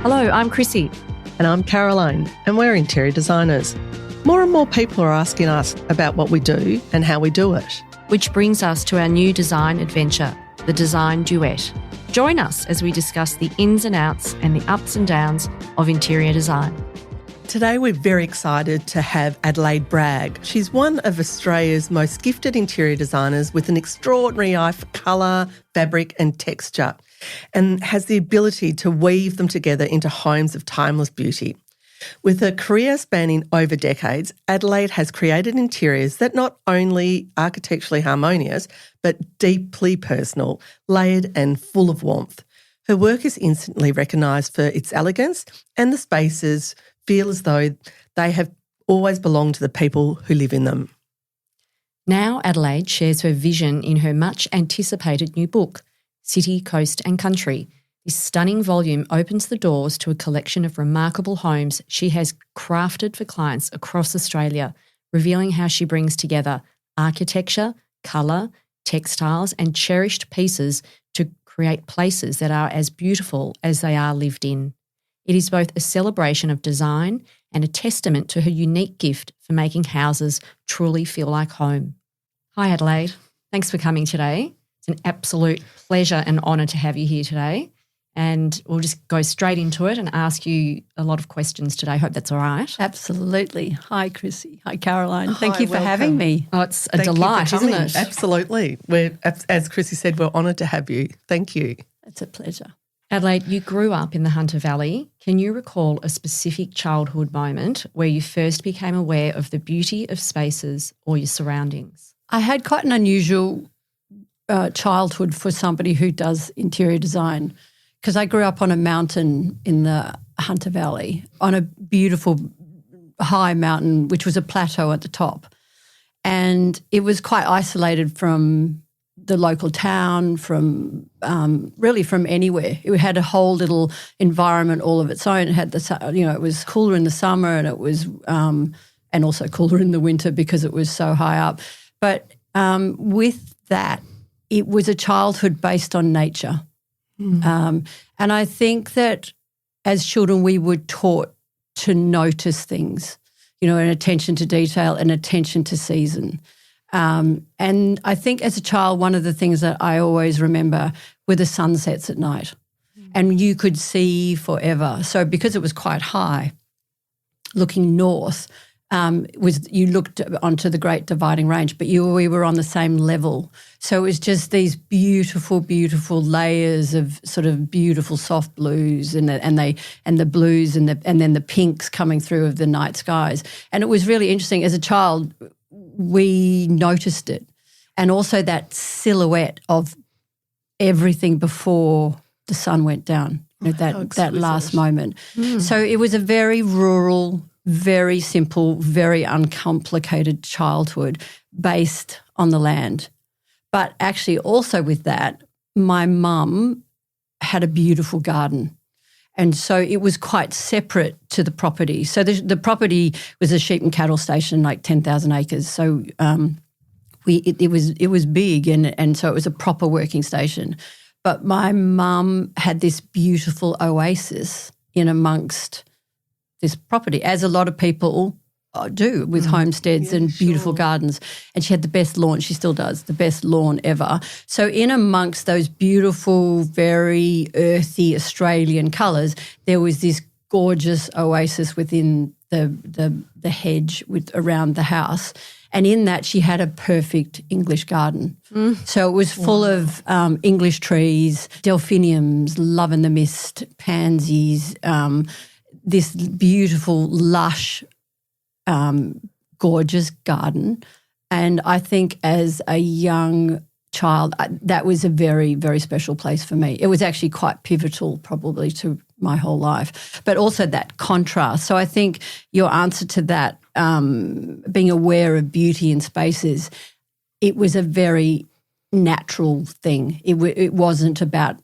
Hello, I'm Chrissy. And I'm Caroline, and we're interior designers. More and more people are asking us about what we do and how we do it. Which brings us to our new design adventure, the Design Duet. Join us as we discuss the ins and outs and the ups and downs of interior design. Today we're very excited to have Adelaide Bragg. She's one of Australia's most gifted interior designers with an extraordinary eye for colour, fabric and texture, and has the ability to weave them together into homes of timeless beauty. With a career spanning over decades, Adelaide has created interiors that not only architecturally harmonious, but deeply personal, layered and full of warmth. Her work is instantly recognised for its elegance, and the spaces feel as though they have always belonged to the people who live in them. Now Adelaide shares her vision in her much anticipated new book, City, Coast and Country. This stunning volume opens the doors to a collection of remarkable homes she has crafted for clients across Australia, revealing how she brings together architecture, colour, textiles and cherished pieces to create places that are as beautiful as they are lived in. It is both a celebration of design and a testament to her unique gift for making houses truly feel like home. Hi Adelaide, thanks for coming today. It's an absolute pleasure and honour to have you here today. And we'll just go straight into it and ask you a lot of questions today. Hope that's all right. Absolutely. Hi, Chrissy. Hi, Caroline. Thank Hi, you for welcome. having me. Oh, it's a delight, isn't it? Absolutely. As Chrissy said, we're honoured to have you. Thank you. It's a pleasure. Adelaide, you grew up in the Hunter Valley. Can you recall a specific childhood moment where you first became aware of the beauty of spaces or your surroundings? I had quite an unusual childhood for somebody who does interior design, because I grew up on a mountain in the Hunter Valley, on a beautiful high mountain, which was a plateau at the top. And it was quite isolated from the local town, from really from anywhere. It had a whole little environment all of its own. It had it was cooler in the summer, and it was and also cooler in the winter because it was so high up. But with that, it was a childhood based on nature. And I think that as children we were taught to notice things, and attention to detail and attention to season. And I think as a child, one of the things that I always remember were the sunsets at night, and you could see forever. So because it was quite high, looking north, you looked onto the Great Dividing Range, but we were on the same level. So it was just these beautiful, beautiful layers of sort of beautiful soft blues and the blues and then the pinks coming through of the night skies. And it was really interesting. As a child, we noticed it, and also that silhouette of everything before the sun went down, that last moment. So it was a very rural, very simple, very uncomplicated childhood based on the land. But actually also with that, my mum had a beautiful garden. And so it was quite separate to the property. So the property was a sheep and cattle station, like 10,000 acres. So it was big, and so it was a proper working station. But my mum had this beautiful oasis in amongst this property, as a lot of people do with homesteads and beautiful gardens. And she had the best lawn. She still does, the best lawn ever. So in amongst those beautiful, very earthy Australian colours, there was this gorgeous oasis within the hedge around the house. And in that she had a perfect English garden. So it was full of English trees, delphiniums, love in the mist, pansies, this beautiful, lush, gorgeous garden. And I think as a young child, that was a very, very special place for me. It was actually quite pivotal probably to my whole life, but also that contrast. So I think your answer to that, being aware of beauty in spaces, it was a very natural thing. It wasn't about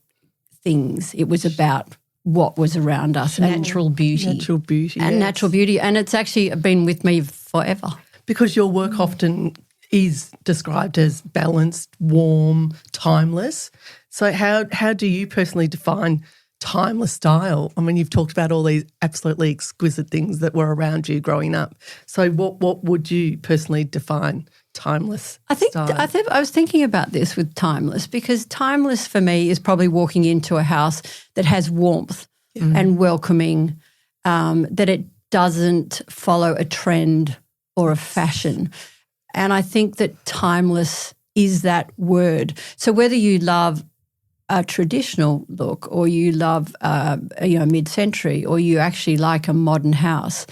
things. It was about what was around us. Natural beauty. Natural beauty, And yes. natural beauty. And it's actually been with me forever. Because your work often is described as balanced, warm, timeless. So how do you personally define timeless style. I mean, you've talked about all these absolutely exquisite things that were around you growing up. So what would you personally define timeless style? I was thinking about this with timeless, because timeless for me is probably walking into a house that has warmth and welcoming, that it doesn't follow a trend or a fashion. And I think that timeless is that word. So whether you love a traditional look or you love mid-century, or you actually like a modern house,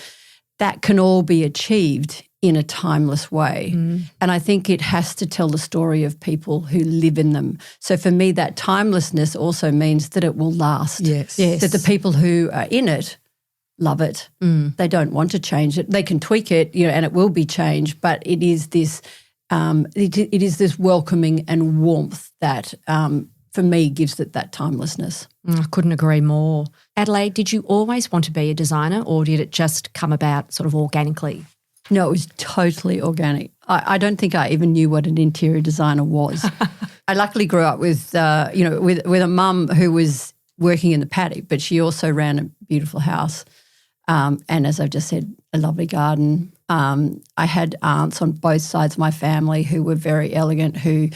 that can all be achieved in a timeless way. And I think it has to tell the story of people who live in them. So for me, that timelessness also means that it will last. Yes. That the people who are in it love it. They don't want to change it. They can tweak it, and it will be changed, but it is this it is this welcoming and warmth that for me gives it that timelessness. I couldn't agree more. Adelaide, did you always want to be a designer, or did it just come about sort of organically? No, it was totally organic. I don't think I even knew what an interior designer was. I luckily grew up with a mum who was working in the paddock, but she also ran a beautiful house. And as I've just said, a lovely garden. I had aunts on both sides of my family who were very elegant, who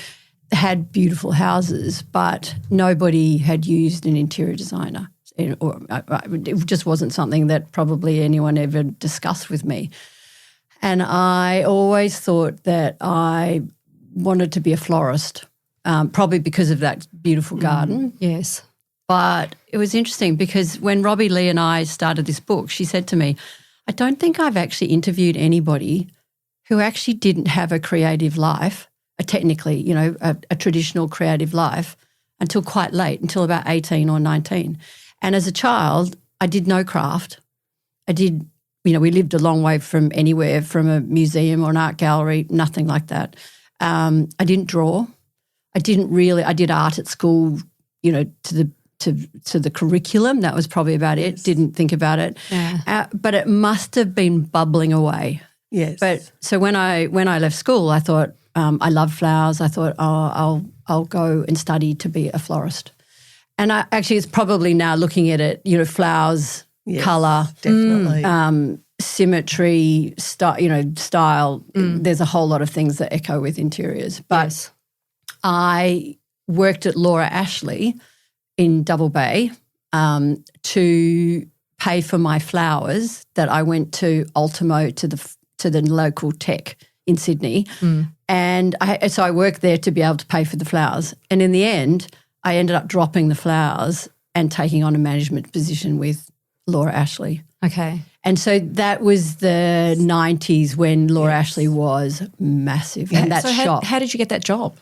had beautiful houses, but nobody had used an interior designer. It just wasn't something that probably anyone ever discussed with me. And I always thought that I wanted to be a florist, probably because of that beautiful garden. Yes. But it was interesting because when Robbie Lee and I started this book, she said to me, I don't think I've actually interviewed anybody who actually didn't have a creative life, a traditional creative life, until quite late, until about 18 or 19. And as a child, I did no craft. We lived a long way from anywhere, from a museum or an art gallery, nothing like that. I didn't draw. I did art at school, to the curriculum. That was probably about it. Didn't think about it. Yeah. But it must have been bubbling away. Yes. But so when I left school, I thought I love flowers. I thought, I'll go and study to be a florist. And it's probably now looking at it, flowers, colour, definitely, symmetry, style. There's a whole lot of things that echo with interiors. But I worked at Laura Ashley in Double Bay to pay for my flowers that I went to Ultimo to the local tech in Sydney. And so I worked there to be able to pay for the flowers. And in the end, I ended up dropping the flowers and taking on a management position with Laura Ashley. Okay. And so that was the 90s when Laura Ashley was massive. And that shop. How did you get that job?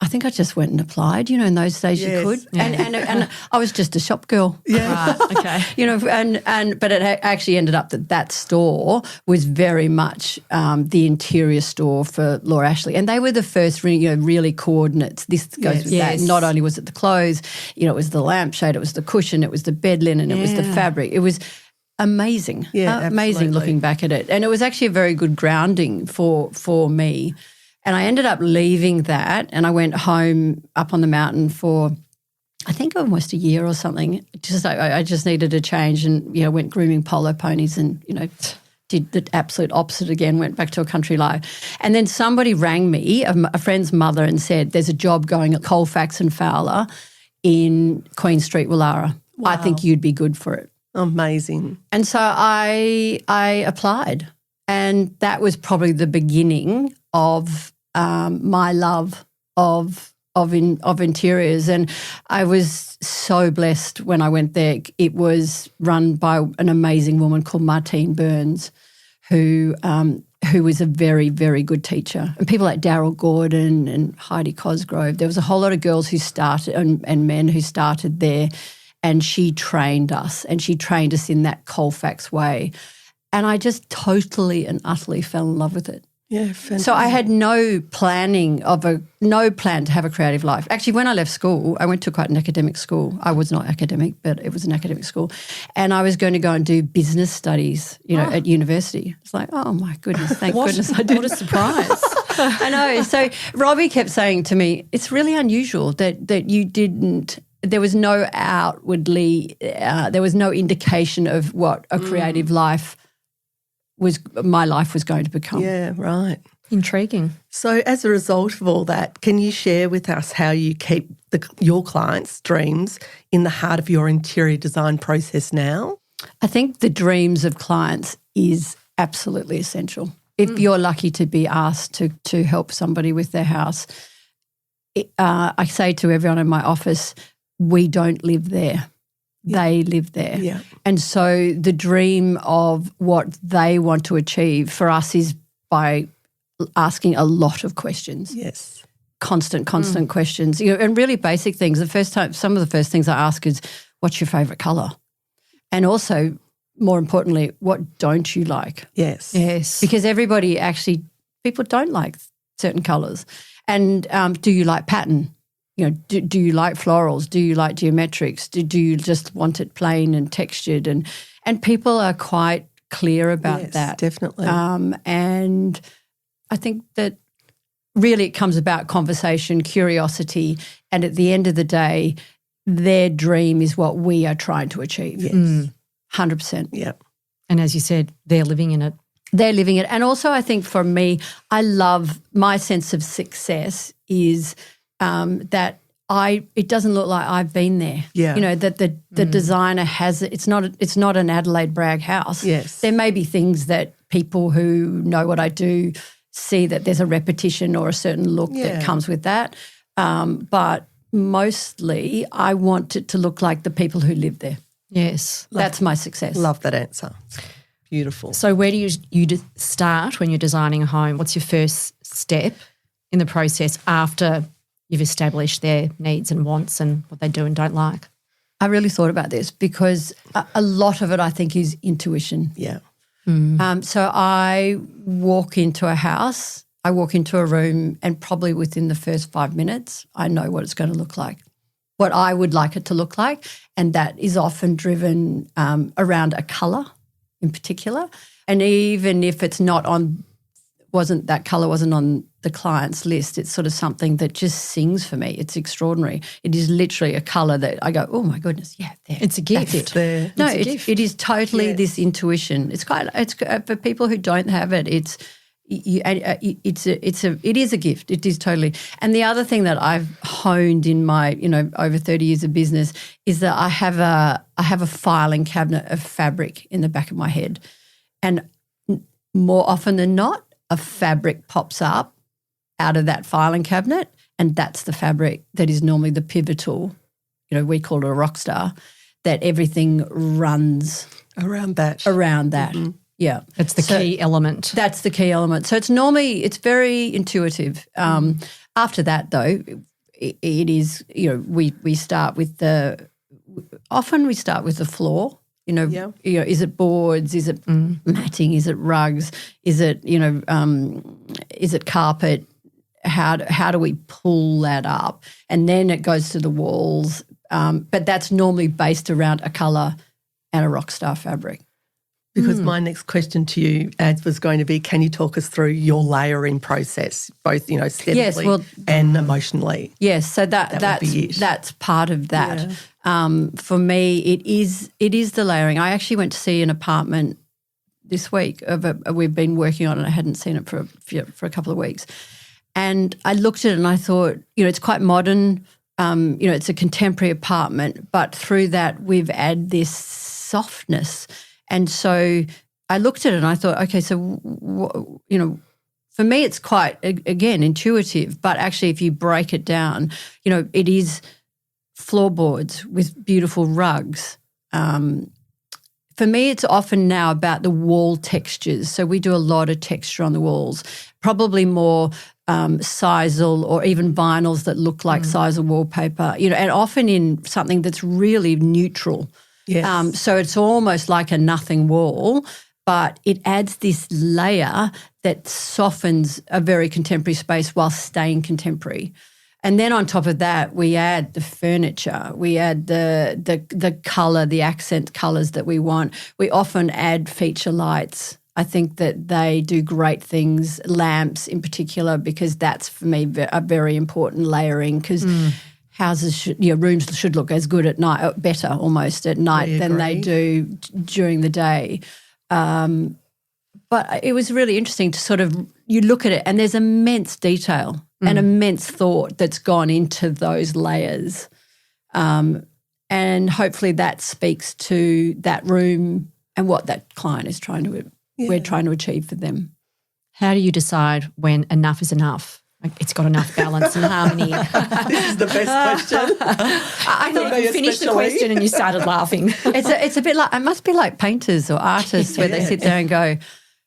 I think I just went and applied. In those days you could. Yeah. And I was just a shop girl. Yeah. Right, okay. But it actually ended up that store was very much the interior store for Laura Ashley. And they were the first really coordinates. This goes with that. Not only was it the clothes, it was the lampshade, it was the cushion, it was the bed linen, it was the fabric. It was amazing. Yeah, amazing absolutely. looking back at it. And it was actually a very good grounding for me. And I ended up leaving that, and I went home up on the mountain for, I think, almost a year or something. I just needed a change, and went grooming polo ponies, and did the absolute opposite again. Went back to a country life, and then somebody rang me, a friend's mother, and said, "There's a job going at Colfax and Fowler in Queen Street, Woollahra. Wow. I think you'd be good for it." Amazing. And so I applied, and that was probably the beginning of my love of interiors. And I was so blessed when I went there. It was run by an amazing woman called Martine Burns, who was a very, very good teacher. And people like Daryl Gordon and Heidi Cosgrove. There was a whole lot of girls who started and men who started there, and she trained us, and she trained us in that Colfax way. And I just totally and utterly fell in love with it. Yeah, fantastic. So I had no plan to have a creative life. Actually, when I left school, I went to quite an academic school. I was not academic, but it was an academic school. And I was going to go and do business studies, at university. It's like, oh my goodness, thank goodness I did. What a surprise. I know. So Robbie kept saying to me, it's really unusual that you didn't there was no outwardly, there was no indication of what a creative my life was going to become. Yeah, right. Intriguing. So as a result of all that, can you share with us how you keep your clients' dreams in the heart of your interior design process now? I think the dreams of clients is absolutely essential. If you're lucky to be asked to help somebody with their house, I say to everyone in my office, we don't live there. They live there. Yeah. And so the dream of what they want to achieve for us is by asking a lot of questions. Yes. Constant questions. And really basic things. Some of the first things I ask is, what's your favourite colour? And also, more importantly, what don't you like? Yes. Yes. Because people don't like certain colours. And do you like pattern? Do you like florals? Do you like geometrics? Do you just want it plain and textured? And people are quite clear about that. Definitely. And I think that really it comes about conversation, curiosity, and at the end of the day, their dream is what we are trying to achieve. Yes. 100%. Yeah. And as you said, they're living in it. They're living it. And also I think for me, I love my sense of success is that it doesn't look like I've been there. Yeah. That the designer has it. It's not an Adelaide Bragg house. Yes. There may be things that people who know what I do see that there's a repetition or a certain look that comes with that. But mostly I want it to look like the people who live there. Yes. That's my success. Love that answer. Beautiful. So where do you start when you're designing a home? What's your first step in the process after you've established their needs and wants and what they do and don't like? I really thought about this because a lot of it I think is intuition. Yeah. So I walk into a house, I walk into a room, and probably within the first 5 minutes I know what it's going to look like, what I would like it to look like, and that is often driven around a colour in particular. And even if it's that colour wasn't on the client's list, it's sort of something that just sings for me. It's extraordinary. It is literally a colour that I go, oh my goodness, yeah, there. It's a gift. That's it. There. No, It's a gift. it is totally this intuition. It's for people who don't have it. It is a gift. It is totally. And the other thing that I've honed in my over 30 years of business is that I have a filing cabinet of fabric in the back of my head, and more often than not, a fabric pops up out of that filing cabinet, and that's the fabric that is normally the pivotal, we call it a rock star, that everything runs Around that. Mm-hmm. Yeah. It's the key element. That's the key element. So it's very intuitive. After that though, it is, we start with the floor. Is it boards? Is it matting? Is it rugs? Is it carpet? How do we pull that up? And then it goes to the walls. But that's normally based around a colour and a rockstar fabric. Because my next question to you, Ads, was going to be, can you talk us through your layering process, both, aesthetically and emotionally? Yes, so that's part of that. Yeah. For me, it is the layering. I actually went to see an apartment this week we've been working on it. I hadn't seen it for a couple of weeks. And I looked at it and I thought, it's quite modern. It's a contemporary apartment, but through that we've added this softness. And so I looked at it and I thought, okay, so, for me it's quite, again, intuitive, but actually if you break it down, it is floorboards with beautiful rugs. For me it's often now about the wall textures. So we do a lot of texture on the walls, probably more sisal or even vinyls that look like sisal wallpaper, and often in something that's really neutral. Yes. So it's almost like a nothing wall, but it adds this layer that softens a very contemporary space while staying contemporary. And then on top of that, we add the furniture, we add the colour, the accent colours that we want. We often add feature lights. I think that they do great things, lamps in particular, because that's for me a very important layering, because rooms should look as good at night, better almost at night than they do during the day. But it was really interesting to sort of, you look at it and there's immense detail and immense thought that's gone into those layers. And hopefully that speaks to that room and what that client is we're trying to achieve for them. How do you decide when enough is enough? Like it's got enough balance and harmony. This is the best question. I thought you finished the question and you started laughing. It's a bit like, it must be like painters or artists where they sit there and go,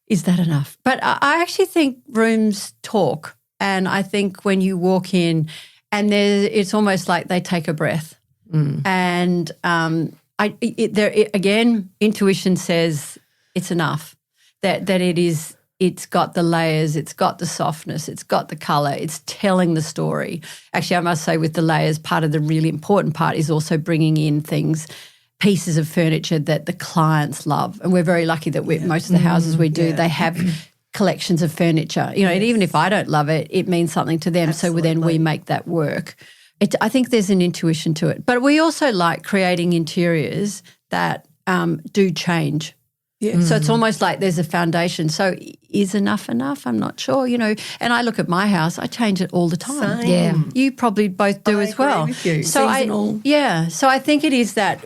is that enough? But I actually think rooms talk, and I think when you walk in and it's almost like they take a breath. And again, intuition says it's enough, that it's got the layers, it's got the softness, it's got the colour, it's telling the story. Actually, I must say with the layers, part of the really important part is also bringing in pieces of furniture that the clients love. And we're very lucky that most of the houses we do, they have collections of furniture. And even if I don't love it, it means something to them. Absolutely. So then we make that work. I think there's an intuition to it. But we also like creating interiors that do change. Yeah. So it's almost like there's a foundation. So is enough? I'm not sure, And I look at my house, I change it all the time. Same. Yeah. You probably both do as well. With you. So Seasonal. So I think it is that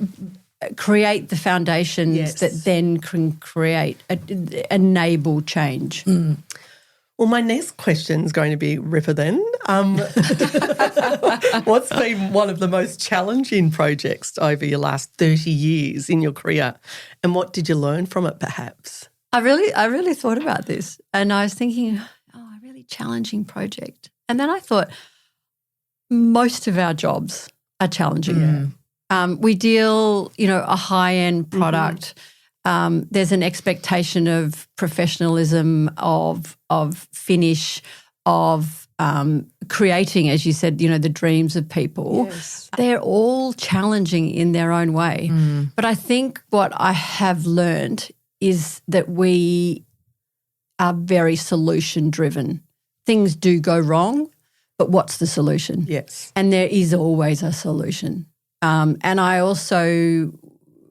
create the foundations that then can enable change. Well, my next question is going to be Ripper then. What's been one of the most challenging projects over your last 30 years in your career, and what did you learn from it perhaps? I really thought about this, and I was thinking, a really challenging project. And then I thought most of our jobs are challenging. We deal, a high-end product. There's an expectation of professionalism, of finish, of creating, as you said, the dreams of people. Yes. They're all challenging in their own way. But I think what I have learned is that we are very solution-driven. Things do go wrong, but what's the solution? Yes. And there is always a solution. And I also...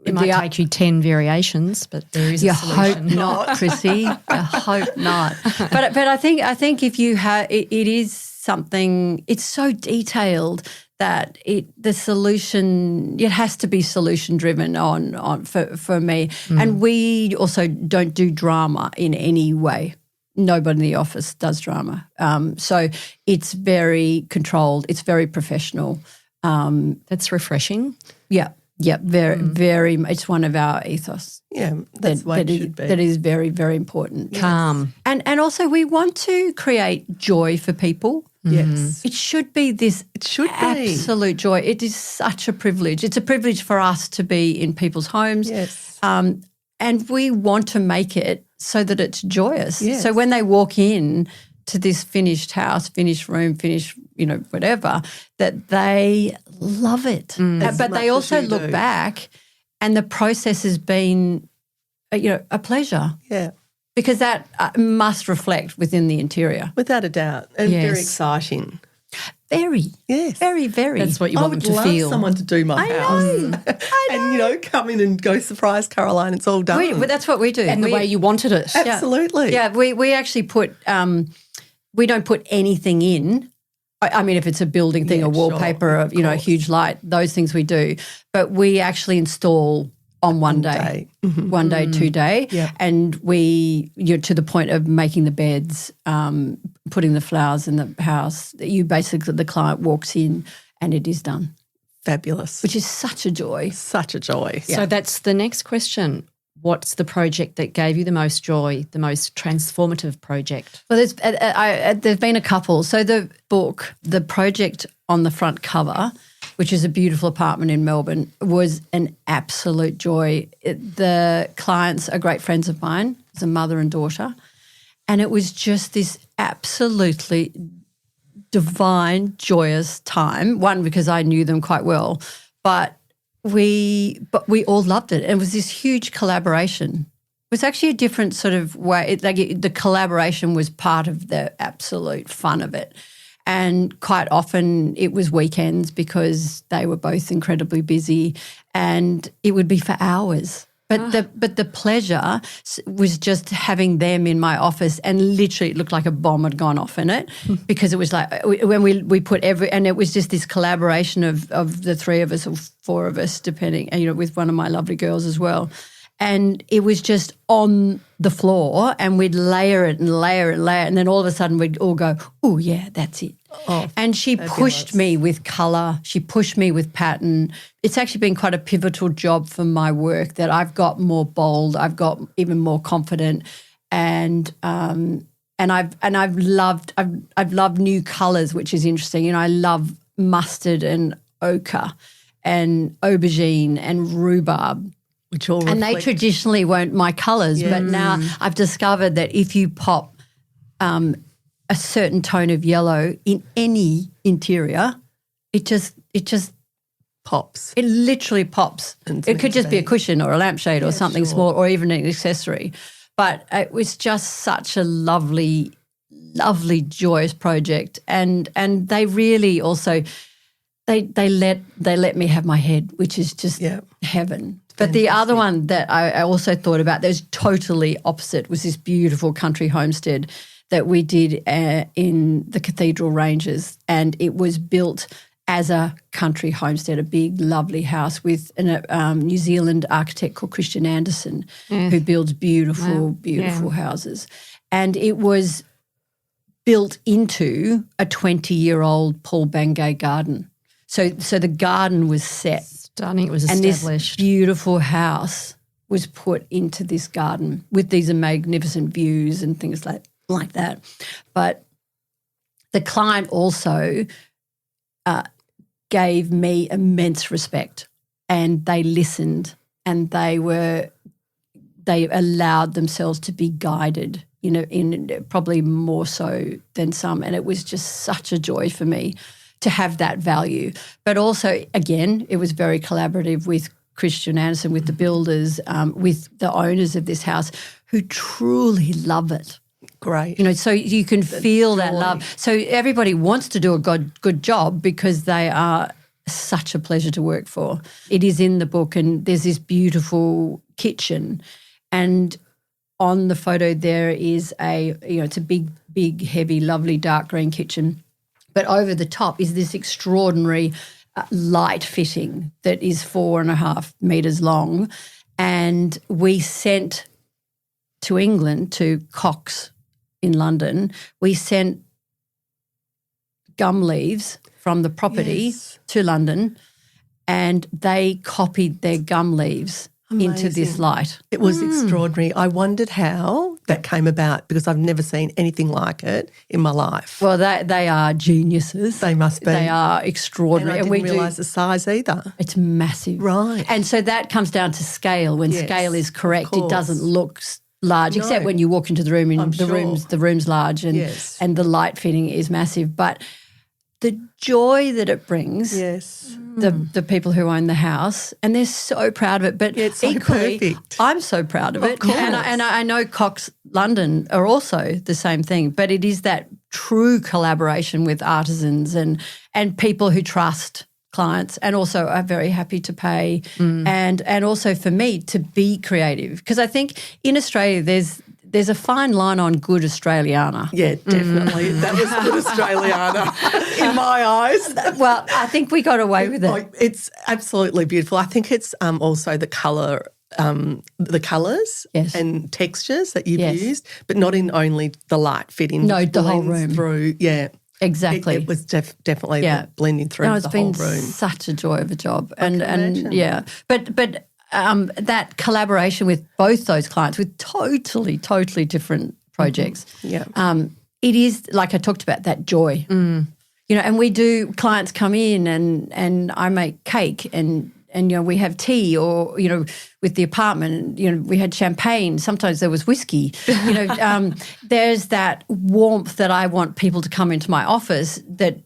It might take you 10 variations, but there is a solution. You hope not, Chrissy. I hope not. But I think if you have, it is something. It's so detailed that the solution. It has to be solution driven on for me. And we also don't do drama in any way. Nobody in the office does drama. So it's very controlled. It's very professional. That's refreshing. Yeah. Yeah, very. It's one of our ethos. Yeah, that's what it should be. That is very, very important. Calm. And also we want to create joy for people. Yes. It should be this absolute joy. It is such a privilege. It's a privilege for us to be in people's homes. Yes. And we want to make it so that it's joyous. Yes. So when they walk in to this finished house, finished room, finished, whatever, that they love it. But they also look back and the process has been, a pleasure. Yeah. Because that must reflect within the interior. Without a doubt. And very exciting. Very. Yes. Very, very. That's what you want them to feel. I would love someone to do my house. I know. And, come in and go, surprise, Caroline, it's all done. That's what we do. And the way you wanted it. Absolutely. Yeah, we actually put we don't put anything in. I mean, if it's a building thing, a wallpaper, a huge light, those things we do. But we actually install on one day. 1 day, 2 day. Yeah. And you're to the point of making the beds, putting the flowers in the house. The client walks in and it is done. Fabulous. Which is such a joy. Such a joy. So that's the next question. What's the project that gave you the most joy, the most transformative project? Well, there's been a couple. So the book, the project on the front cover, which is a beautiful apartment in Melbourne, was an absolute joy. The clients are great friends of mine. It's a mother and daughter. And it was just this absolutely divine, joyous time. One, because I knew them quite well, but we all loved it. And it was this huge collaboration. It was actually a different sort of way. The collaboration was part of the absolute fun of it. And quite often it was weekends because they were both incredibly busy, and it would be for hours. But the pleasure was just having them in my office, and literally it looked like a bomb had gone off in it because it was like when we put and it was just this collaboration of the three of us or four of us, depending, with one of my lovely girls as well. And it was just on the floor, and we'd layer it and layer and layer, and then all of a sudden we'd all go, oh, yeah, that's it. Oh, and she pushed me with colour. She pushed me with pattern. It's actually been quite a pivotal job for my work that I've got more bold. I've got even more confident, and I've loved new colours, which is interesting. I love mustard and ochre and aubergine and rhubarb. And they traditionally weren't my colours, but now I've discovered that if you pop a certain tone of yellow in any interior, it just pops. It literally pops. It could just be a cushion or a lampshade or something small, or even an accessory. But it was just such a lovely, lovely, joyous project, and they really also they let me have my head, which is just heaven. But the other one that I also thought about that was totally opposite was this beautiful country homestead that we did in the Cathedral Ranges, and it was built as a country homestead, a big, lovely house with a New Zealand architect called Christian Anderson who builds beautiful houses. And it was built into a 20-year-old Paul Bangay garden. So the garden was set. Stunning. It was established. And this beautiful house was put into this garden with these magnificent views and things like that. But the client also gave me immense respect, and they listened, and they allowed themselves to be guided, in probably more so than some. And it was just such a joy for me to have that value. But also, again, it was very collaborative with Christian Anderson, with the builders, with the owners of this house who truly love it. Great. So you can feel that love. So everybody wants to do a good job because they are such a pleasure to work for. It is in the book, and there's this beautiful kitchen, and on the photo there is it's a big, heavy, lovely dark green kitchen. But over the top is this extraordinary light fitting that is 4.5 metres long. And we sent to England, to Cox in London, we sent gum leaves from the property to London, and they copied their gum leaves into this light. It was extraordinary. I wondered how that came about because I've never seen anything like it in my life. Well, they are geniuses. They must be. They are extraordinary. And I didn't realise the size either. It's massive. Right. And so that comes down to scale. When scale is correct, it doesn't look large, except when you walk into the room and the room's large and the light fitting is massive. But the joy that it brings, the people who own the house, and they're so proud of it. But it's so equally, perfect. I'm so proud of it. And I know Cox London are also the same thing. But it is that true collaboration with artisans and people who trust clients and also are very happy to pay and also for me to be creative. Because I think in Australia there's a fine line on good Australiana. Yeah, definitely. That was good Australiana in my eyes. Well, I think we got away with it. It's absolutely beautiful. I think it's also the colour, the colours and textures that you've used, but not in only the light fitting. No, the whole room. Through, Exactly. It was definitely blending through the whole room. It's been such a joy of a job. And But that collaboration with both those clients with totally different projects. It is, like I talked about, that joy. And we do, clients come in and I make cake and we have tea or, with the apartment, we had champagne. Sometimes there was whiskey. There's that warmth that I want people to come into my office, that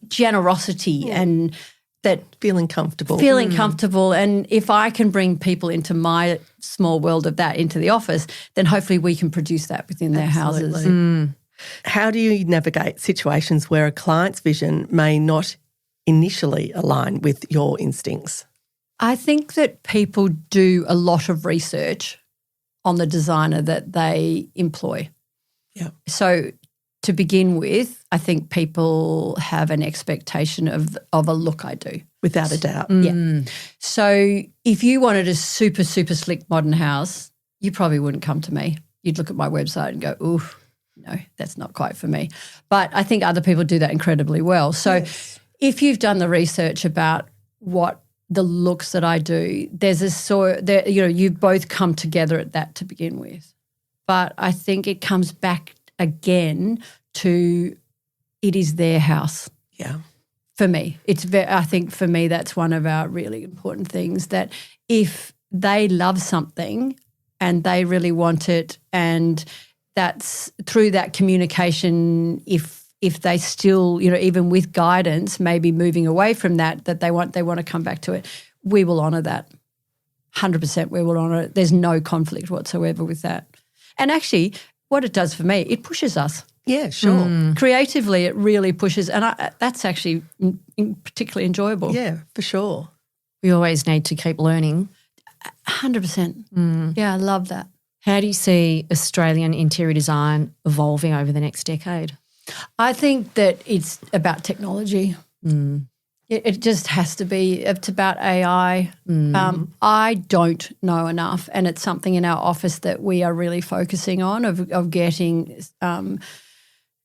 generosity and that feeling comfortable. And if I can bring people into my small world of that into the office, then hopefully we can produce that within their houses. How do you navigate situations where a client's vision may not initially align with your instincts? I think that people do a lot of research on the designer that they employ. Yeah. So to begin with, I think people have an expectation of a look I do. Without a doubt. Yeah. So if you wanted a super, super slick modern house, you probably wouldn't come to me. You'd look at my website and go, ooh, no, that's not quite for me. But I think other people do that incredibly well. So if you've done the research about what the looks that I do, there's a you both come together at that to begin with. But I think it comes back again to it is their house. Yeah. For me, I think for me that's one of our really important things, that if they love something and they really want it, and that's through that communication, if they still, even with guidance, maybe moving away from that they want to come back to it, we will honour that. 100% we will honour it. There's no conflict whatsoever with that. And actually what it does for me, it pushes us. Yeah, sure. Creatively, it really pushes, and that's actually particularly enjoyable. Yeah, for sure. We always need to keep learning. 100%. Yeah, I love that. How do you see Australian interior design evolving over the next decade? I think that it's about technology. It just has to be. It's about AI. I don't know enough, and it's something in our office that we are really focusing on of getting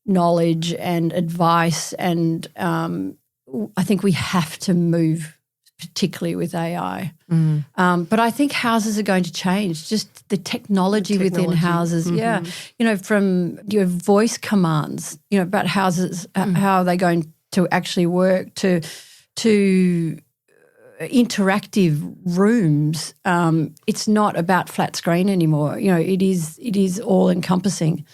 knowledge and advice, and I think we have to move, particularly with AI. But I think houses are going to change, just the technology within houses. Yeah, from your voice commands, about houses, how are they going to actually work, to interactive rooms. It's not about flat screen anymore. It is all encompassing.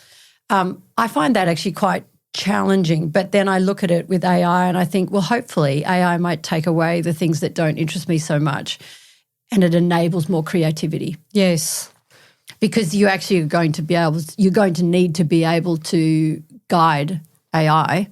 I find that actually quite challenging, but then I look at it with AI and I think, well, hopefully AI might take away the things that don't interest me so much, and it enables more creativity. Yes. Because you're going to need to be able to guide AI.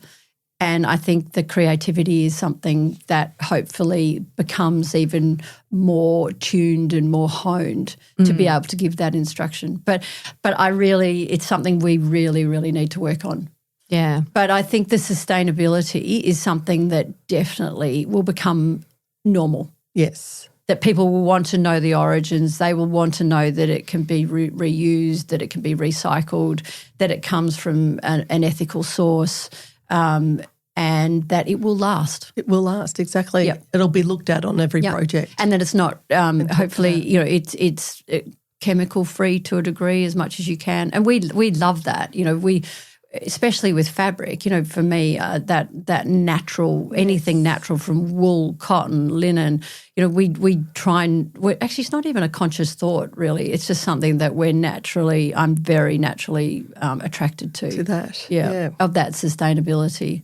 And I think the creativity is something that hopefully becomes even more tuned and more honed to be able to give that instruction. But it's something we really, really need to work on. Yeah. But I think the sustainability is something that definitely will become normal. Yes. That people will want to know the origins. They will want to know that it can be reused, that it can be recycled, that it comes from an ethical source, and that it will last. It will last, exactly. Yep. It'll be looked at on every project. And that it's not, hopefully, it's chemical free to a degree as much as you can. And we love that. Especially with fabric, for me, that natural, anything natural from wool, cotton, linen, we try and, actually it's not even a conscious thought really. It's just something that I'm very naturally attracted to. To that. Yeah, of that sustainability.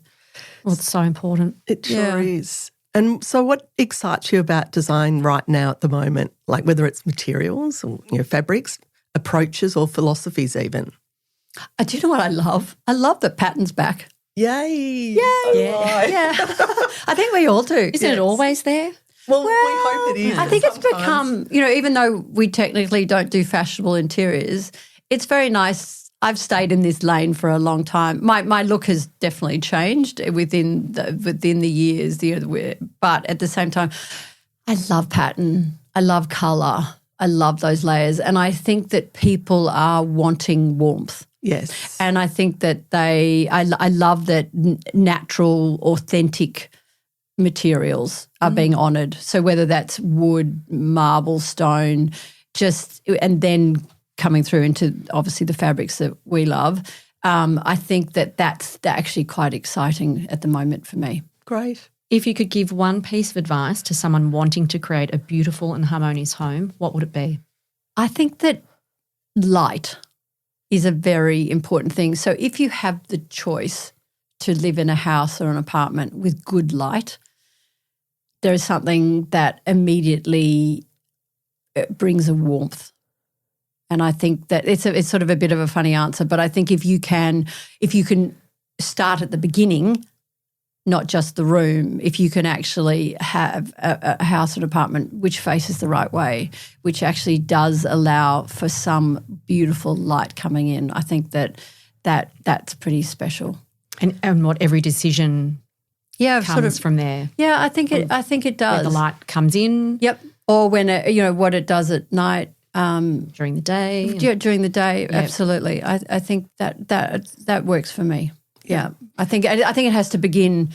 Well, it's so important. It sure is. And so what excites you about design right now at the moment, like whether it's materials or fabrics, approaches or philosophies even? Do you know what I love? I love that pattern's back. Yay. Yay. Yeah. I think we all do. Isn't it always there? Well, we hope it is. I think it's become, even though we technically don't do fashionable interiors, it's very nice. I've stayed in this lane for a long time. My look has definitely changed within the years, but at the same time, I love pattern. I love colour. I love those layers. And I think that people are wanting warmth. Yes. And I think that I love that natural, authentic materials are being honoured. So whether that's wood, marble, stone, and then coming through into obviously the fabrics that we love, I think that's actually quite exciting at the moment for me. Great. If you could give one piece of advice to someone wanting to create a beautiful and harmonious home, what would it be? I think that light is a very important thing. So if you have the choice to live in a house or an apartment with good light, there is something that immediately brings a warmth. And I think that it's sort of a bit of a funny answer, but I think if you can start at the beginning, not just the room, if you can actually have a house or apartment which faces the right way, which actually does allow for some beautiful light coming in, I think that's pretty special. And what every decision comes from there. Yeah, I think it does. Where the light comes in. Yep. Or when what it does at night. During the day. Yeah, during the day, absolutely. I think that works for me. Yeah. I think it has to begin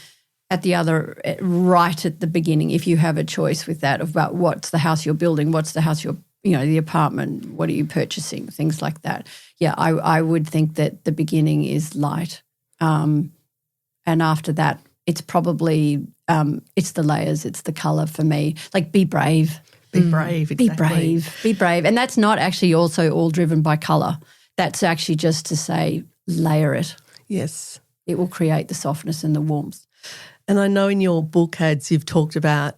right at the beginning, if you have a choice with that, about what's the house you're building, what's the house the apartment, what are you purchasing, things like that. Yeah, I would think that the beginning is light. And after that, it's probably it's the layers, it's the colour for me. Like be brave. Be brave, exactly. Be brave. And that's not actually also all driven by colour. That's actually just to say layer it. Yes. It will create the softness and the warmth. And I know in your book ads you've talked about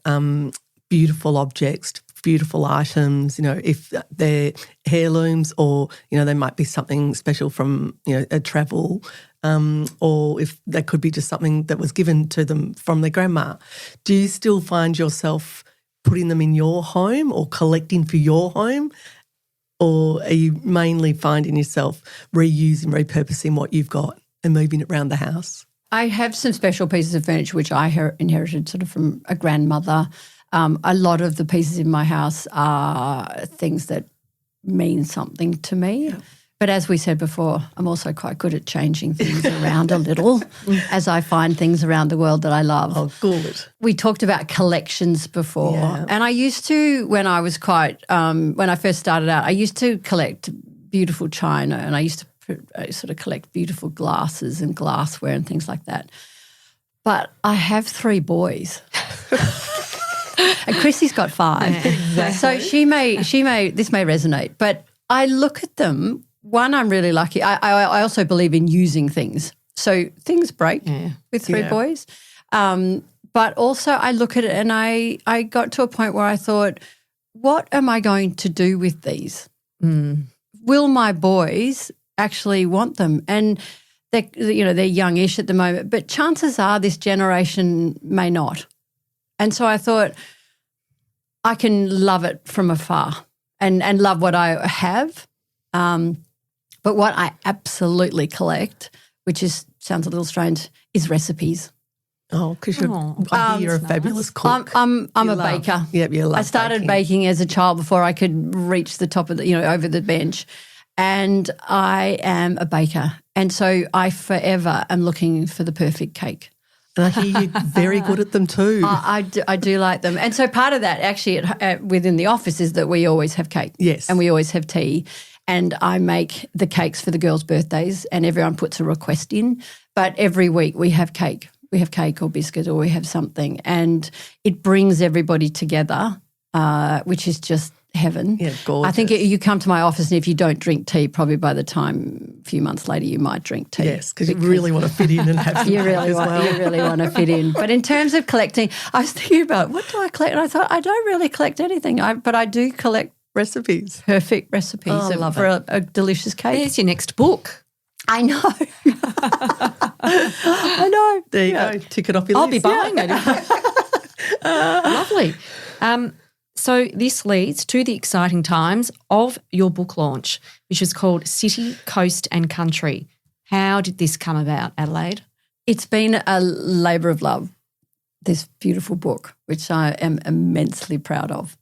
beautiful objects, beautiful items, if they're heirlooms or, they might be something special from, a travel or if they could be just something that was given to them from their grandma. Do you still find yourself putting them in your home or collecting for your home, or are you mainly finding yourself reusing, repurposing what you've got and moving it around the house? I have some special pieces of furniture which I inherited sort of from a grandmother. A lot of the pieces in my house are things that mean something to me. Yeah. But as we said before, I'm also quite good at changing things around a little as I find things around the world that I love. Oh, good. We talked about collections before. Yeah. And I used to, when I was when I first started out, I used to collect beautiful china and I used to sort of collect beautiful glasses and glassware and things like that. But I have 3 boys. And Chrissy's got 5. Yeah, exactly. So this may resonate, but I look at them. One, I'm really lucky. I also believe in using things. So things break with 3 boys. But also I look at it and I got to a point where I thought, what am I going to do with these? Will my boys actually want them? And they're youngish at the moment, but chances are this generation may not. And so I thought I can love it from afar and love what I have. But what I absolutely collect, which sounds a little strange, is recipes. Oh, because you're a fabulous cook. I'm a baker. Yep, you love I started baking as a child before I could reach the top of over the bench. And I am a baker. And so I forever am looking for the perfect cake. And I hear you're very good at them too. I do like them. And so part of that actually within the office is that we always have cake. Yes. And we always have tea. And I make the cakes for the girls' birthdays and everyone puts a request in. But every week we have cake. We have cake or biscuit or we have something. And it brings everybody together, which is just heaven. Yeah, gorgeous. I think you come to my office and if you don't drink tea, probably by the time a few months later you might drink tea. Yes, because you really want to fit in and have some you really want to fit in. But in terms of collecting, I was thinking about what do I collect? And I thought I don't really collect anything, but I do collect recipes. Perfect recipes for a delicious cake. There's your next book. I know. I know. There you go. Tick it off your list. I'll be buying it. Lovely. So this leads to the exciting times of your book launch, which is called City, Coast and Country. How did this come about, Adelaide? It's been a labour of love, this beautiful book, which I am immensely proud of.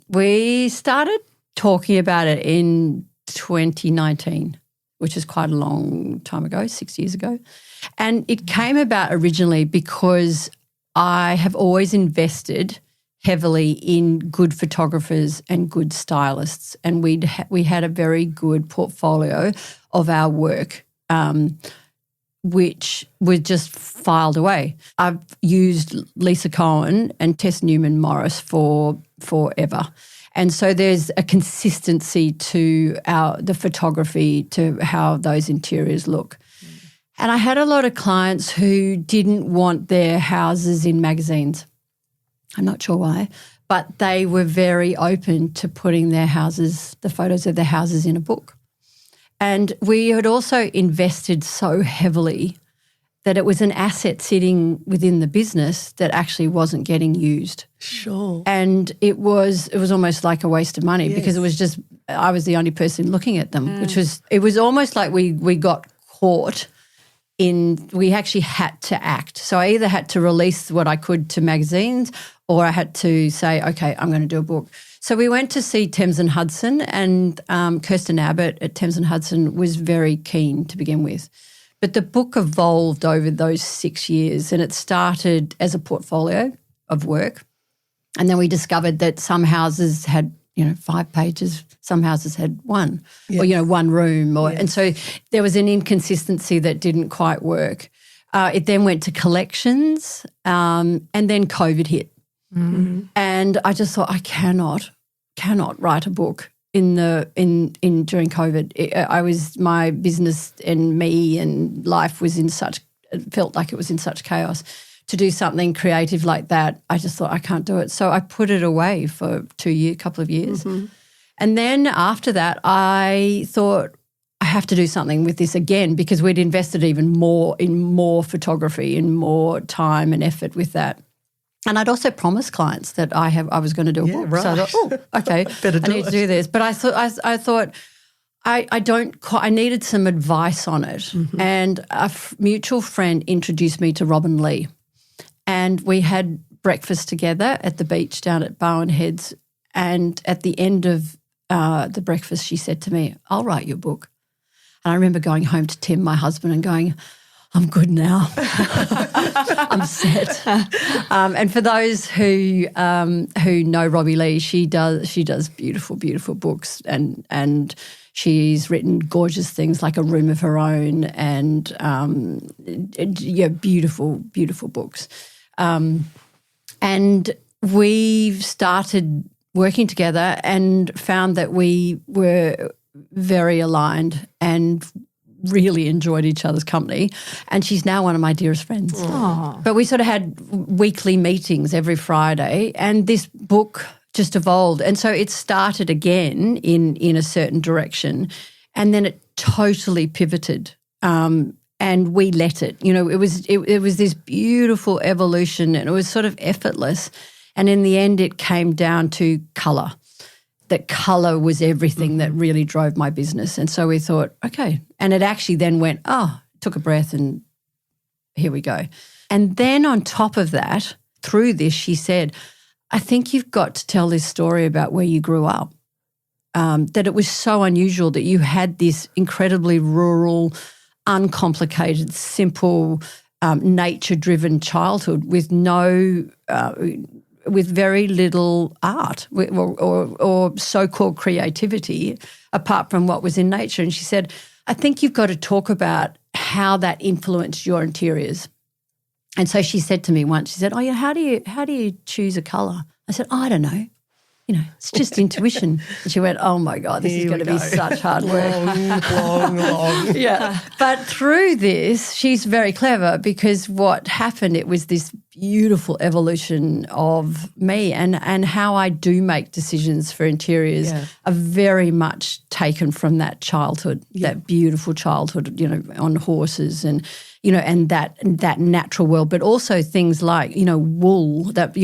We started talking about it in 2019, which is quite a long time ago, 6 years ago. And it came about originally because I have always invested heavily in good photographers and good stylists, and we had a very good portfolio of our work, which was just filed away. I've used Lisa Cohen and Tess Newman Morris for forever. And so there's a consistency to the photography, to how those interiors look. And I had a lot of clients who didn't want their houses in magazines. I'm not sure why, but they were very open to putting their houses, the photos of their houses, in a book. And we had also invested so heavily that it was an asset sitting within the business that actually wasn't getting used. Sure. And it was almost like a waste of money because it was just, I was the only person looking at them, it was almost like we got caught we actually had to act. So I either had to release what I could to magazines or I had to say, okay, I'm going to do a book. So we went to see Thames and Hudson, and Kirsten Abbott at Thames and Hudson was very keen to begin with. But the book evolved over those 6 years, and it started as a portfolio of work. And then we discovered that some houses had, 5 pages, some houses had one, or, one room. And so there was an inconsistency that didn't quite work. It then went to collections, and then COVID hit. Mm-hmm. And I just thought, I cannot write a book during COVID. My business and me and life was it felt like it was in such chaos. To do something creative like that, I just thought I can't do it. So I put it away for couple of years. Mm-hmm. And then after that, I thought I have to do something with this again because we'd invested even more in more photography and more time and effort with that. And I'd also promised clients that I was going to do a book. Right. So I thought, okay, I need to do this. But I thought I needed some advice on it. Mm-hmm. And a mutual friend introduced me to Robin Lee. And we had breakfast together at the beach down at Bowen Heads. And at the end of the breakfast, she said to me, I'll write your book. And I remember going home to Tim, my husband, and going, I'm good now. I'm set. And for those who know Robbie Lee, she does beautiful, beautiful books, and she's written gorgeous things like A Room of Her Own, and beautiful, beautiful books. And we've started working together and found that we were very aligned and really enjoyed each other's company, and she's now one of my dearest friends. Aww. But we sort of had weekly meetings every Friday, and this book just evolved. And so it started again in a certain direction, and then it totally pivoted, and we let it. It was this beautiful evolution, and it was sort of effortless. And in the end, it came down to colour. That colour was everything that really drove my business. And so we thought, okay. And it actually then went, took a breath, and here we go. And then on top of that, through this, she said, I think you've got to tell this story about where you grew up, that it was so unusual that you had this incredibly rural, uncomplicated, simple, nature-driven childhood with with very little art or so-called creativity apart from what was in nature. And she said, I think you've got to talk about how that influenced your interiors. And so she said to me once, she said, how do you choose a colour? I said, I don't know. It's just intuition. And she went, oh, my God, this is going to be such hard work. Long. Yeah. But through this, she's very clever, because what happened, it was this beautiful evolution of me, and how I do make decisions for interiors are very much taken from that childhood, that beautiful childhood, on horses and, and that natural world, but also things like, wool, that,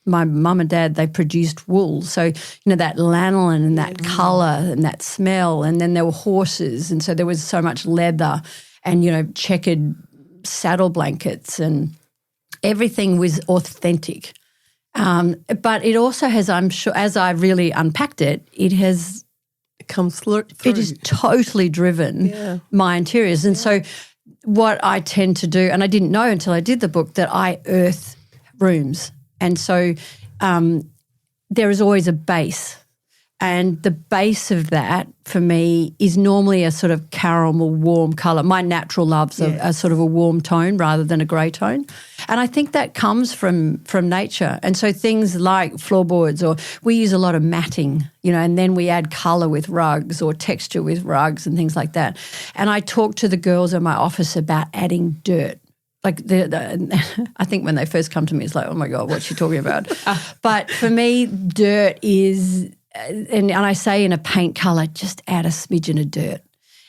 my mum and dad, they produced wool. So, that lanolin and that colour and that smell, and then there were horses, and so there was so much leather and, checkered saddle blankets, and everything was authentic. But it also has, I'm sure, as I really unpacked it, it comes through. It has totally driven my interiors. And so what I tend to do, and I didn't know until I did the book, that I earth rooms. And so there is always a base, and the base of that for me is normally a sort of caramel warm colour. My natural love's a sort of a warm tone rather than a grey tone, and I think that comes from nature. And so things like floorboards, or we use a lot of matting, and then we add colour with rugs or texture with rugs and things like that. And I talk to the girls in my office about adding dirt. Like I think when they first come to me, it's like, oh my God, what's she talking about? But for me, dirt is, and I say in a paint colour, just add a smidgen of dirt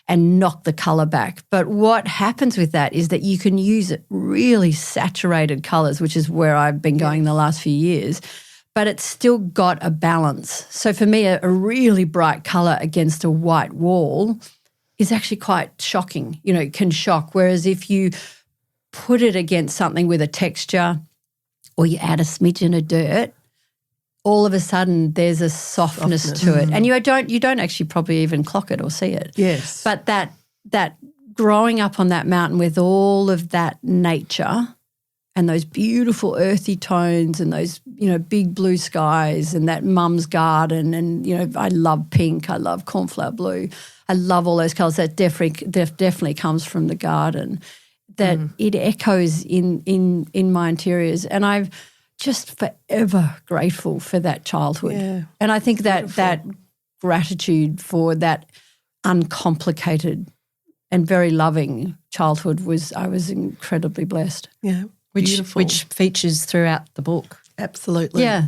and knock the colour back. But what happens with that is that you can use really saturated colours, which is where I've been going the last few years, but it's still got a balance. So for me, a really bright colour against a white wall is actually quite shocking, it can shock. Whereas if you put it against something with a texture or you add a smidgen of dirt, all of a sudden there's a softness to it. And you don't actually probably even clock it or see it. Yes. But that growing up on that mountain with all of that nature and those beautiful earthy tones and those, big blue skies and that mum's garden and, I love pink, I love cornflower blue, I love all those colours. That definitely comes from the garden, that it echoes in my interiors. And I've just forever grateful for that childhood. Yeah. And I think that gratitude for that uncomplicated and very loving childhood I was incredibly blessed. Yeah. Which features throughout the book. Absolutely. Yeah.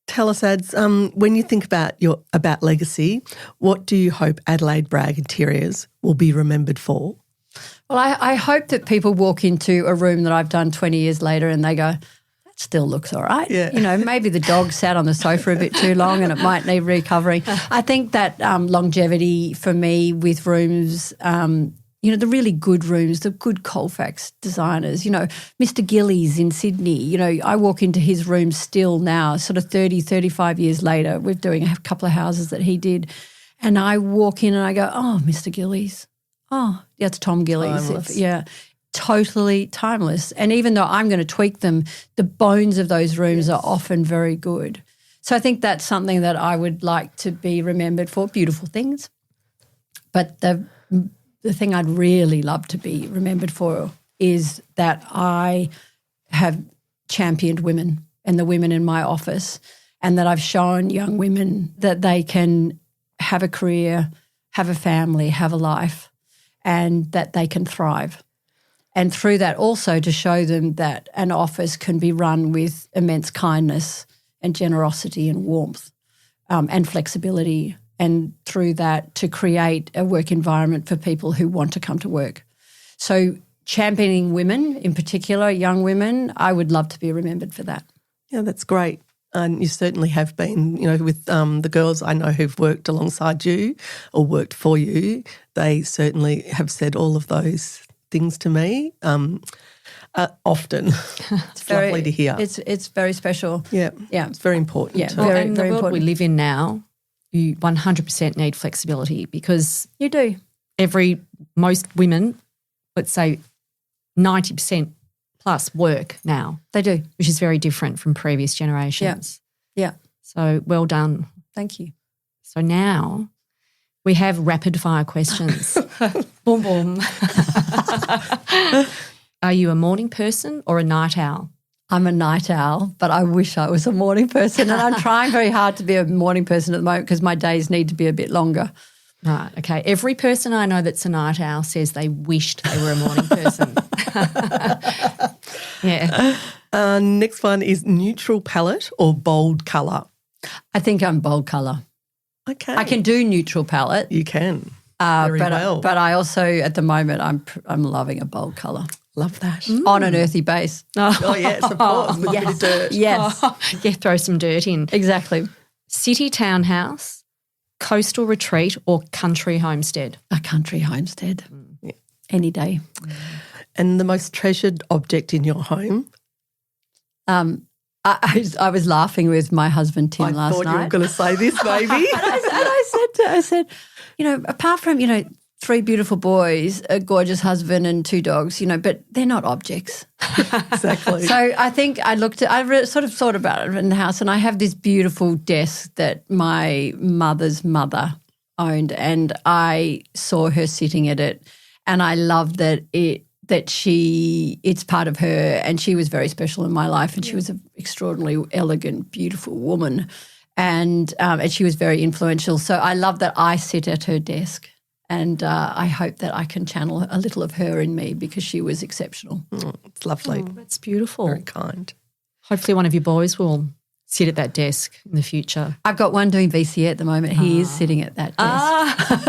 Tell us, Ads, when you think about legacy, what do you hope Adelaide Bragg Interiors will be remembered for? Well, I hope that people walk into a room that I've done 20 years later and they go, that still looks all right. Yeah. Maybe the dog sat on the sofa a bit too long and it might need recovering. I think that longevity for me with rooms, the really good rooms, the good Colfax designers, Mr. Gillies in Sydney, I walk into his room still now, sort of 30, 35 years later. We're doing a couple of houses that he did. And I walk in and I go, oh, Mr. Gillies. Oh, yeah, it's Tom Gillies. Timeless. Totally timeless. And even though I'm going to tweak them, the bones of those rooms are often very good. So I think that's something that I would like to be remembered for, beautiful things. But the thing I'd really love to be remembered for is that I have championed women and the women in my office, and that I've shown young women that they can have a career, have a family, have a life, and that they can thrive. And through that also to show them that an office can be run with immense kindness and generosity and warmth and flexibility, and through that to create a work environment for people who want to come to work. So championing women, in particular young women, I would love to be remembered for that. Yeah, that's great. And you certainly have been, with the girls I know who've worked alongside you or worked for you, they certainly have said all of those things to me often. It's lovely to hear. It's very special. Yeah. Yeah. It's very important. Yeah, Well, very, and very the world important. we live in now, you 100% need flexibility, because You do. most women, let's say 90% plus, work now, They do. which is very different from previous generations. Yeah. So well done. Thank you. So now we have rapid fire questions. Boom, boom. Are you a morning person or a night owl? I'm a night owl, but I wish I was a morning person, and I'm trying very hard to be a morning person at the moment because my days need to be a bit longer. Right, okay. Every person I know that's a night owl says they wished they were a morning person. Yeah. Next one is neutral palette or bold colour. I think I'm bold colour. Okay. I can do neutral palette, You can. Very well. but I also at the moment I'm loving a bold colour Love that. on an earthy base. Oh, yes, of course, with a bit of dirt. Yes, Yeah, throw some dirt in. exactly. City townhouse, coastal retreat or country homestead? A country homestead, Yeah. any day. And the most treasured object in your home? I was laughing with my husband Tim last I thought night. you were going to say this, maybe. I said, apart from, 3 beautiful boys, a gorgeous husband and 2 dogs, but they're not objects. Exactly. So I think I sort of thought about it in the house, and I have this beautiful desk that my mother's mother owned, and I saw her sitting at it, and I love that it's part of her, and she was very special in my life, and she was an extraordinarily elegant, beautiful woman, and she was very influential. So I love that I sit at her desk And I hope that I can channel a little of her in me because she was exceptional. It's lovely. That's beautiful. Very kind. Hopefully one of your boys will sit at that desk in the future. I've got one doing VCA at the moment. He is sitting at that desk.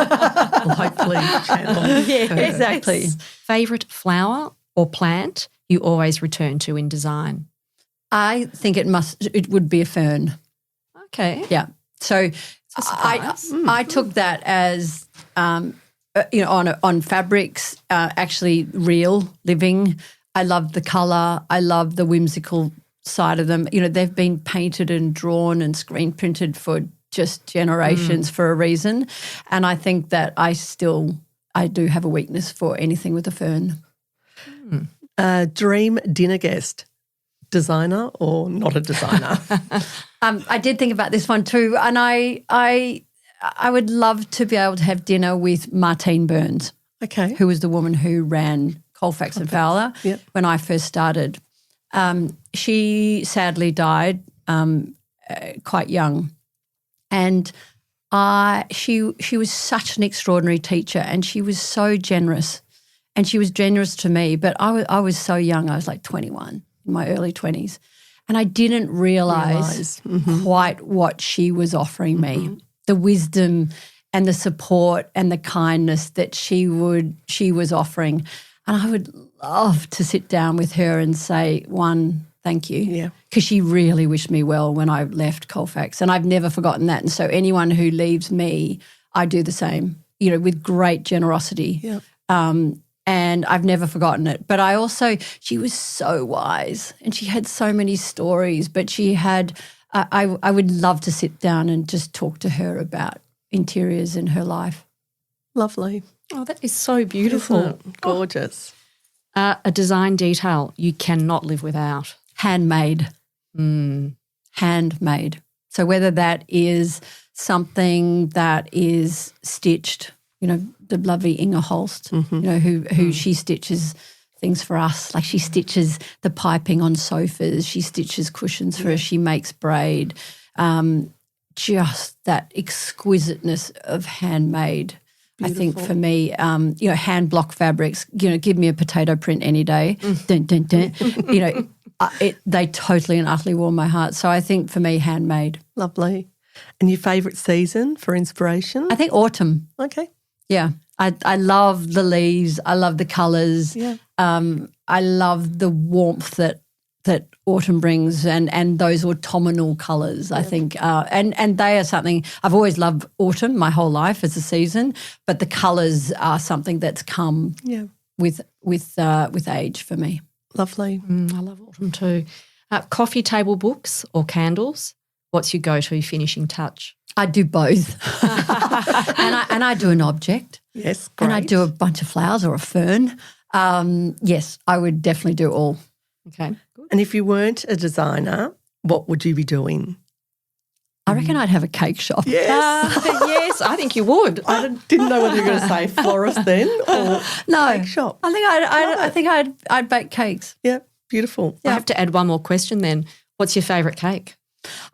Well, hopefully channel. Yeah, exactly. Favourite flower or plant you always return to in design? I think it would be a fern. Okay. Yeah. So I took that as on fabrics, actually real, living. I love the colour. I love the whimsical side of them. You know, they've been painted and drawn and screen printed for just generations for a reason. And I think that I do have a weakness for anything with a fern. Dream dinner guest, designer or not a designer? I did think about this one too, and I would love to be able to have dinner with Martine Burns, Okay. who was the woman who ran Colfax and Fowler when I first started. She sadly died quite young, and she was such an extraordinary teacher, and she was so generous, and she was generous to me. But I was so young; I was like 21, in my early 20s, and I didn't realise quite what she was offering me, the wisdom and the support and the kindness that she was offering. And I would love to sit down with her and say, one, thank you. Yeah. Because she really wished me well when I left Colfax, and I've never forgotten that. And so anyone who leaves me, I do the same, you know, with great generosity. Yeah. And I've never forgotten it. But she was so wise, and she had so many stories, but she had, I would love to sit down and just talk to her about interiors in her life. Lovely. Oh, that is so beautiful. Isn't it? Gorgeous. A design detail you cannot live without. Handmade. Handmade. So whether that is something that is stitched, you know, the lovely Inga Holst, you know, who she stitches things for us. Like she stitches the piping on sofas, she stitches cushions for us, she makes braid. Just that exquisiteness of handmade. Beautiful. I think for me, hand block fabrics, you know, give me a potato print any day. Dun, dun, dun. You know, they totally and utterly warm my heart. So I think for me, handmade. Lovely. And your favourite season for inspiration? I think autumn. Okay. Yeah. I love the leaves. I love the colours. Yeah. I love the warmth that autumn brings and those autumnal colours, I think. And they are something – I've always loved autumn my whole life as a season, but the colours are something that's come with age for me. Lovely. I love autumn too. Coffee table books or candles? What's your go-to finishing touch? I do both. and I do an object. Yes, great. And I do a bunch of flowers or a fern. Yes, I would definitely do all. Okay, good. And if you weren't a designer, what would you be doing? I reckon I'd have a cake shop. Yes. Yes, I think you would. I didn't know whether you were going to say florist then or cake shop. I think I'd bake cakes. Yeah, beautiful. I have to add one more question then. What's your favourite cake?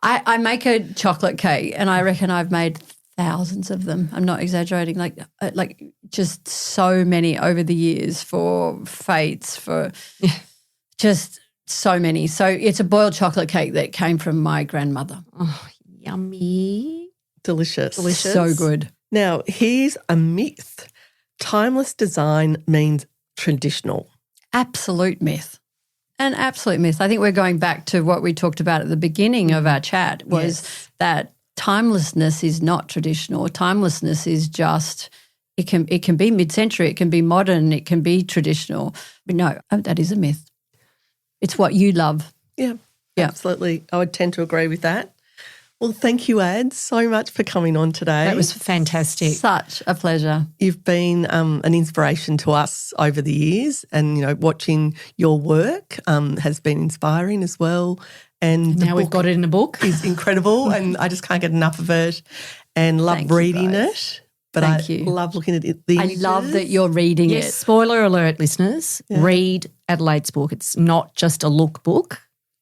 I make a chocolate cake, and I reckon I've made thousands of them. I'm not exaggerating, like just so many over the years for fates, for just so many. So it's a boiled chocolate cake that came from my grandmother. Oh, yummy. Delicious. So good. Now, here's a myth. Timeless design means traditional. Absolute myth. An absolute myth. I think we're going back to what we talked about at the beginning of our chat was that timelessness is not traditional. Timelessness is just it can be mid-century, it can be modern, it can be traditional. But no, that is a myth. It's what you love. Yeah, absolutely. I would tend to agree with that. Well, thank you, Ad, so much for coming on today. That was fantastic. Such a pleasure. You've been an inspiration to us over the years, and, you know, watching your work has been inspiring as well. And now we've got it in a book. Is incredible, and I just can't get enough of it and love reading it. But I love looking at it. The images. I love that you're reading it. Spoiler alert, listeners, read Adelaide's book. It's not just a lookbook.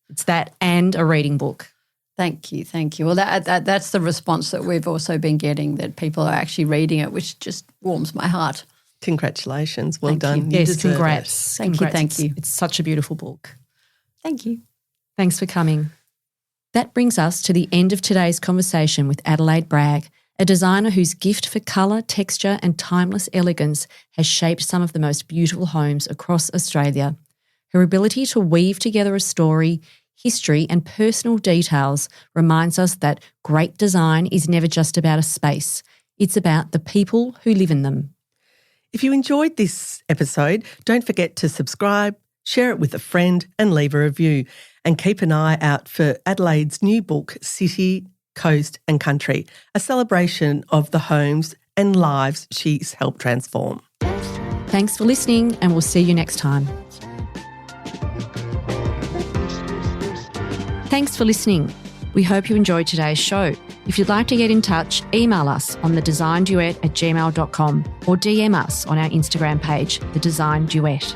It's that and a reading book. Thank you. Well, that's the response that we've also been getting, that people are actually reading it, which just warms my heart. Congratulations. Well Thank done. you. Yes, congrats. Thank you. It's such a beautiful book. Thank you. Thanks for coming. That brings us to the end of today's conversation with Adelaide Bragg, a designer whose gift for colour, texture and timeless elegance has shaped some of the most beautiful homes across Australia. Her ability to weave together a story, history and personal details reminds us that great design is never just about a space. It's about the people who live in them. If you enjoyed this episode, don't forget to subscribe, share it with a friend and leave a review. And keep an eye out for Adelaide's new book, City, Coast and Country, a celebration of the homes and lives she's helped transform. Thanks for listening, and we'll see you next time. Thanks for listening. We hope you enjoyed today's show. If you'd like to get in touch, email us on thedesignduet@gmail.com or DM us on our Instagram page, The Design Duet.